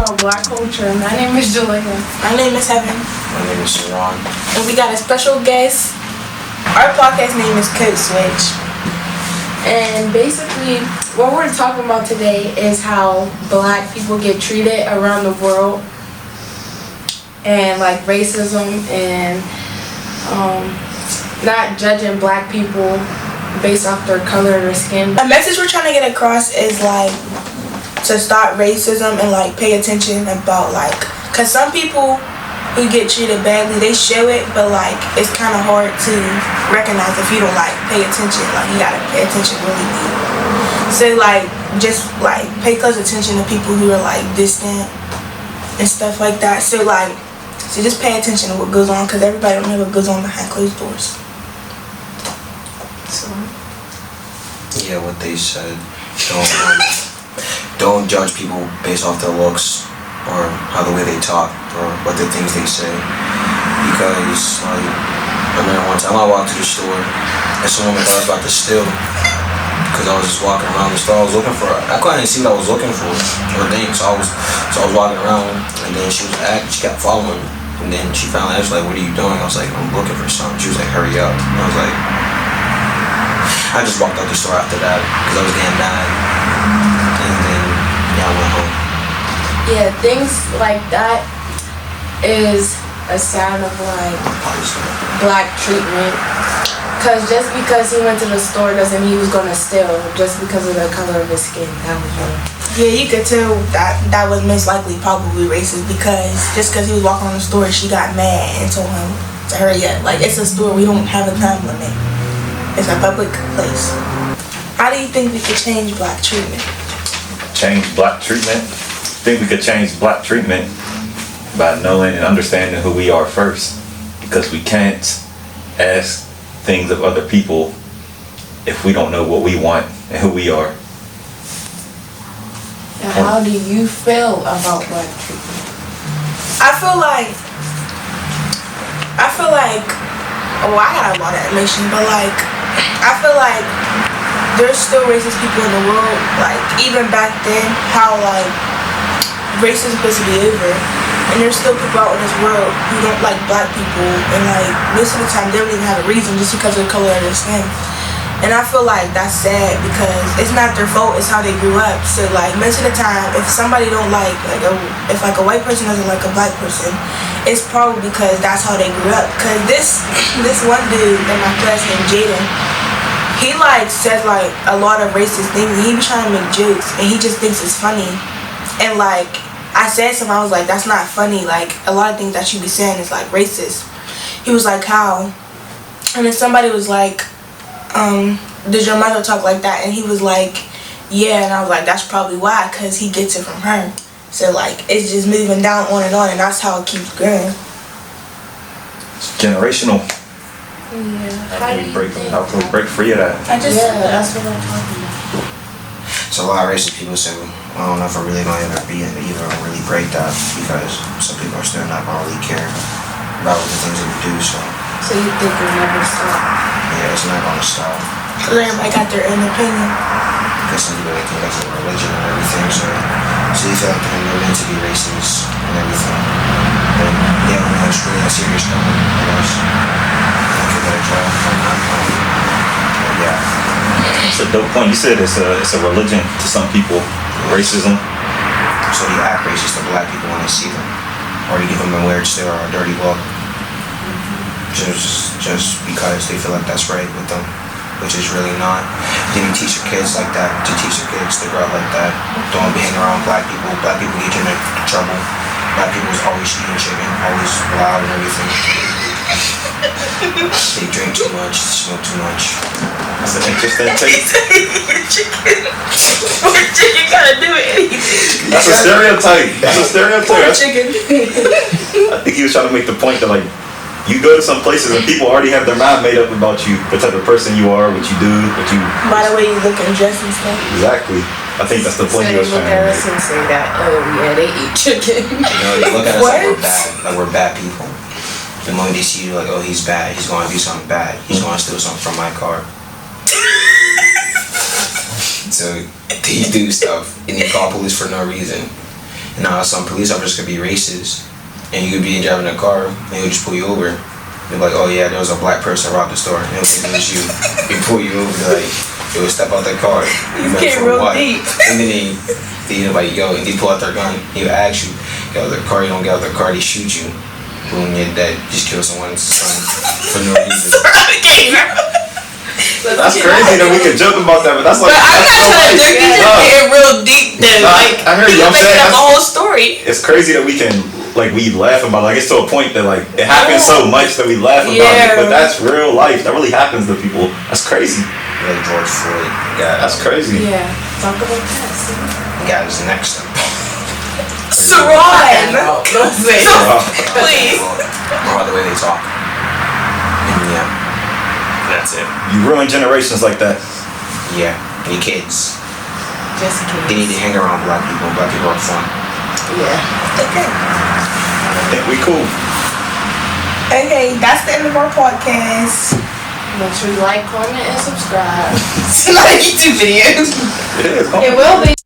about black culture. My name is Jalayia. My name is Heaven. My name is Sah-Ron. And we got a special guest. Our podcast name is Code Switch. And basically, what we're talking about today is how black people get treated around the world. And like racism and not judging black people based off their color of their skin. A message we're trying to get across is like to stop racism and like pay attention about like, cause some people who get treated badly, they show it, but like it's kind of hard to recognize if you don't like pay attention. Like you gotta pay attention really deep. So like just like pay close attention to people who are like distant and stuff like that. So just pay attention to what goes on, cause everybody don't know what goes on behind closed doors. So yeah, what they said. Don't judge people based off their looks or how the way they talk or what the things they say. Because like I remember one time I walked to the store and some woman thought I was about to steal because I was just walking around the store. I couldn't see what I was looking for or things. So I was walking around and then she kept following me. And then she finally asked like, "What are you doing?" I was like, "I'm looking for something." She was like, "Hurry up." And I was like, I just walked out the store after that because I was getting mad. And then I went home. Yeah, things like that is a sign of like black treatment. Cause just because he went to the store doesn't mean he was gonna steal just because of the color of his skin. That was wrong. yeah, you could tell that was most likely probably racist because just because he was walking on the store, she got mad and told him to hurry up. Like it's a store, we don't have a time limit. It's a public place. How do you think we could change black treatment? Change black treatment? I think we could change black treatment by knowing and understanding who we are first, because we can't ask things of other people if we don't know what we want and who we are. And how do you feel about black treatment? I feel like I got a lot of emotion, but like I feel like there's still racist people in the world. Like even back then, how like racism is supposed to be over, and there's still people out in this world who don't like black people, and like most of the time they don't even have a reason just because of the color of their skin. And I feel like that's sad because it's not their fault, it's how they grew up. So like most of the time, if somebody don't if a white person doesn't like a black person, it's probably because that's how they grew up. Cause this one dude in my class named Jaden, he like says like a lot of racist things. He be trying to make jokes and he just thinks it's funny. And like I said to him, I was like, that's not funny. Like a lot of things that you be saying is like racist. He was like, how? And then somebody was like, does your mother talk like that? And he was like, yeah. And I was like, that's probably why, because he gets it from her. So like it's just moving down on, and that's how it keeps going. It's generational. Yeah. How can we break free of that? That's what I'm talking about. So a lot of racist people say, I don't know if we're really going to ever be in either or really break that because some people are still not going to really care about the things that we do. So you think it'll never stop? Yeah, it's not going to stop. Because everybody got their own opinion. Because some people think that's a religion and everything, so you feel like they're meant to be racist and everything. But yeah, when it's really a serious coming, I guess. I think better try from that point. But yeah. It's a dope point. You said it's a religion to some people, racism. So you act racist to black people when they see them. Or you give them a weird stare or a dirty look. Just because they feel like that's right with them, which is really not. Then you teach your kids like that, to teach your kids to grow up like that. Don't be hanging around black people. Black people get you in trouble. Black people is always eating chicken, always loud and everything. They drink too much, smoke too much. That's an interesting take. Poor chicken gotta do anything. That's a stereotype. Poor chicken. I think he was trying to make the point that like, you go to some places and people already have their mind made up about you, the type of person you are, what you do, By the way you look and dress and stuff. Exactly. I think that's the point he was trying to look at make. us and say that, oh yeah, they eat chicken. They look at us like we're bad people. The moment they see you, like, oh, he's bad, he's going to do something bad, he's going to steal something from my car. So he do stuff and he call police for no reason. Now, some police officers could be racist, and you could be driving a car, and they'll just pull you over. They're like, oh yeah, there was a black person robbed the store. And they'll think it was you. They pull you over, they're like, yo, step out the car. You get real deep. And then they like, yo, and they pull out their gun. He'll ask you, get out the car. You don't get out the car, they shoot you. Boom, you're dead. Just kill someone's son for no reason. That's crazy that we can joke about that, but that's like. But I'm not trying to joke. You just getting real deep. Then, like, I heard you. I'm saying up a whole story. It's crazy that we can. Like, we laugh about it. Like, it's to a point that, like, it happens so much that we laugh about it. But that's real life. That really happens to people. That's crazy. Like George Floyd. Yeah, That's crazy. Yeah, talk about that. got his neck stuck. Sah-Ron! Don't say Sah-Ron. Please. Or the way they talk. And yeah, that's it. You ruin generations like that. Yeah, and your kids. Just They need kidding. to hang around black people. Black people are fun. Yeah. Okay. I think we cool. Okay, that's the end of our podcast. Make sure you like, comment, and subscribe. It's not a YouTube video. It is. It will be.